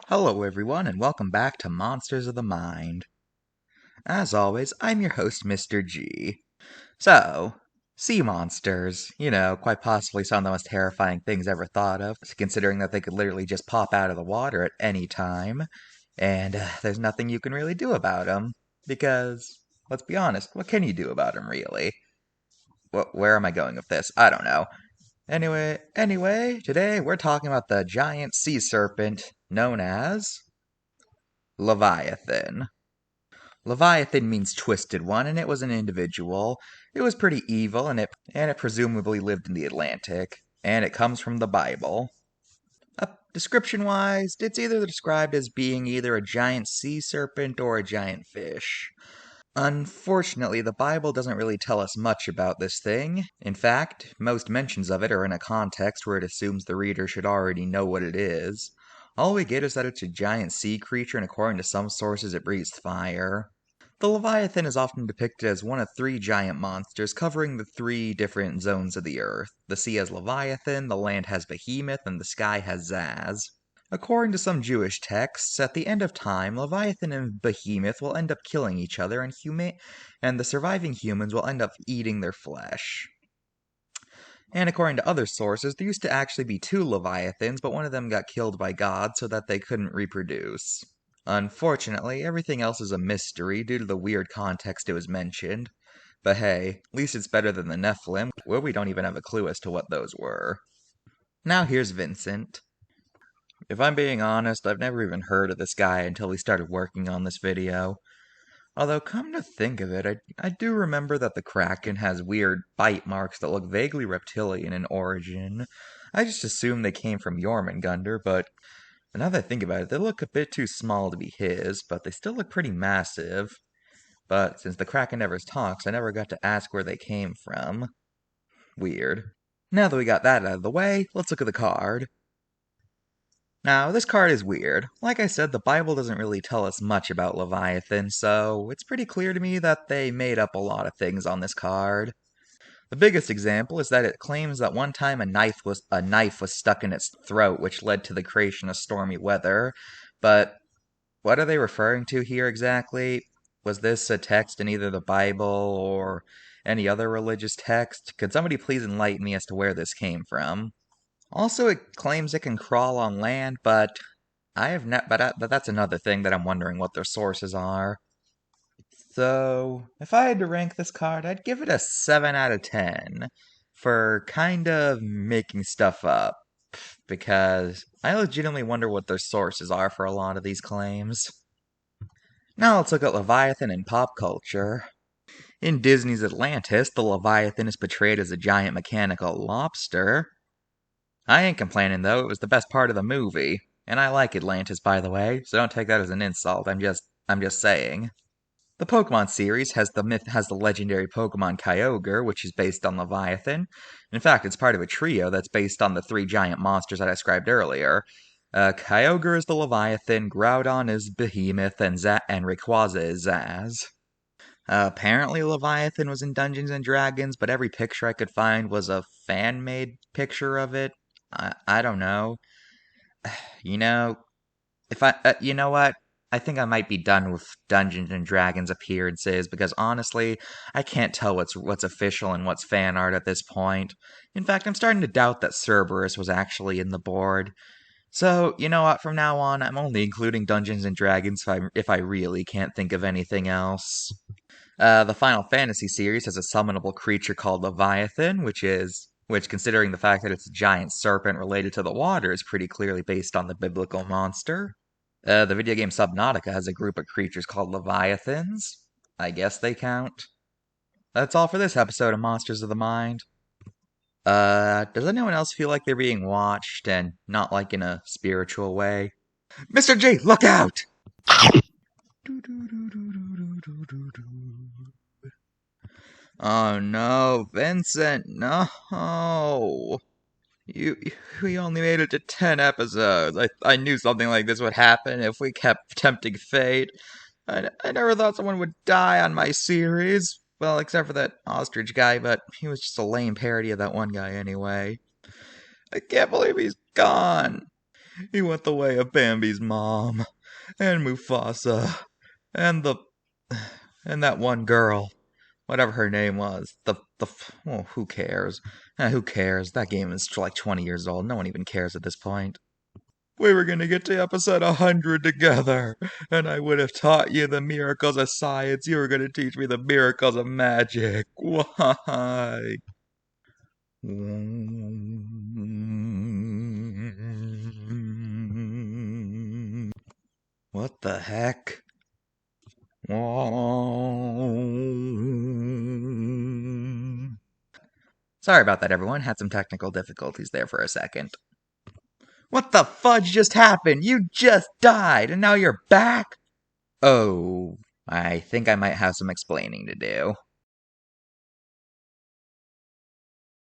Hello everyone and welcome back to Monsters of the Mind. As always, I'm your host, Mr.G. So, sea monsters, quite possibly some of the most terrifying things ever thought of, considering that they could literally just pop out of the water at any time, and there's nothing you can really do about them, because, let's be honest, what can you do about them really? Where am I going with this? I don't know. Anyway, today we're talking about the giant sea serpent known as Leviathan. Leviathan means twisted one, and it was an individual. It was pretty evil, and it presumably lived in the Atlantic, and it comes from the Bible. Description-wise, it's either described as being either a giant sea serpent or a giant fish. Unfortunately, the Bible doesn't really tell us much about this thing. In fact, most mentions of it are in a context where it assumes the reader should already know what it is. All we get is that it's a giant sea creature, and according to some sources, it breathes fire. The Leviathan is often depicted as one of three giant monsters covering the three different zones of the earth. The sea has Leviathan, the land has Behemoth, and the sky has Zaz. According to some Jewish texts, at the end of time, Leviathan and Behemoth will end up killing each other, and the surviving humans will end up eating their flesh. And according to other sources, there used to actually be two Leviathans, but one of them got killed by God so that they couldn't reproduce. Unfortunately, everything else is a mystery due to the weird context it was mentioned. But hey, at least it's better than the Nephilim, where we don't even have a clue as to what those were. Now here's Vincent. If I'm being honest, I've never even heard of this guy until we started working on this video. Although, come to think of it, I do remember that the Kraken has weird bite marks that look vaguely reptilian in origin. I just assumed they came from Jormungandr, but now that I think about it, they look a bit too small to be his, but they still look pretty massive. But since the Kraken never talks, I never got to ask where they came from. Weird. Now that we got that out of the way, let's look at the card. Now, this card is weird. Like I said, the Bible doesn't really tell us much about Leviathan, so it's pretty clear to me that they made up a lot of things on this card. The biggest example is that it claims that one time a knife was stuck in its throat, which led to the creation of stormy weather. But what are they referring to here exactly? Was this a text in either the Bible or any other religious text? Could somebody please enlighten me as to where this came from? Also, it claims it can crawl on land, but but that's another thing that I'm wondering what their sources are. So, if I had to rank this card, I'd give it a 7 out of 10 for kind of making stuff up, because I legitimately wonder what their sources are for a lot of these claims. Now let's look at Leviathan in pop culture. In Disney's Atlantis, the Leviathan is portrayed as a giant mechanical lobster. I ain't complaining though, it was the best part of the movie. And I like Atlantis, by the way, so don't take that as an insult, I'm just saying. The Pokemon series has the legendary Pokemon Kyogre, which is based on Leviathan. In fact, it's part of a trio that's based on the three giant monsters I described earlier. Kyogre is the Leviathan, Groudon is Behemoth, and Rayquaza is Zaz. Apparently Leviathan was in Dungeons & Dragons, but every picture I could find was a fan-made picture of it. I don't know. You know, you know what? I think I might be done with Dungeons and Dragons appearances because honestly, I can't tell what's official and what's fan art at this point. In fact, I'm starting to doubt that Cerberus was actually in the board. So, you know what? From now on, I'm only including Dungeons and Dragons if I really can't think of anything else. The Final Fantasy series has a summonable creature called Leviathan, which, considering the fact that it's a giant serpent related to the water, is pretty clearly based on the biblical monster. The video game Subnautica has a group of creatures called Leviathans. I guess they count. That's all for this episode of Monsters of the Mind. Does anyone else feel like they're being watched, and not like in a spiritual way? Mr.G, look out! Oh no, Vincent, no! We only made it to 10 episodes. I knew something like this would happen if we kept tempting fate. I never thought someone would die on my series. Well, except for that ostrich guy, but he was just a lame parody of that one guy anyway. I can't believe he's gone. He went the way of Bambi's mom, and Mufasa, and and that one girl, whatever her name was. Oh, who cares? Who cares? That game is like 20 years old. No one even cares at this point. We were gonna get to episode 100 together, and I would have taught you the miracles of science. You were gonna teach me the miracles of magic. Why? What the heck? Sorry about that, everyone. Had some technical difficulties there for a second. What the fudge just happened? You just died, and now you're back? Oh, I think I might have some explaining to do.